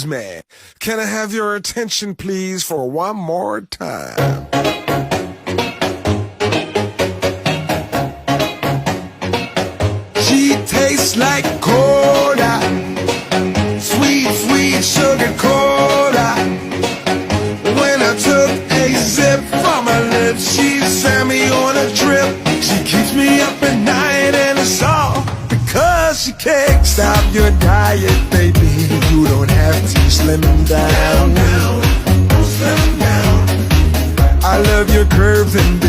Excuse me, can I have your attention please for one more time? She tastes like cola, sweet, sweet sugar cola. When I took a sip from her lips, she sent me on a trip. She keeps me up at night and it's all because she can't stop your diet, baby. You don't have to slim down. I love your curves and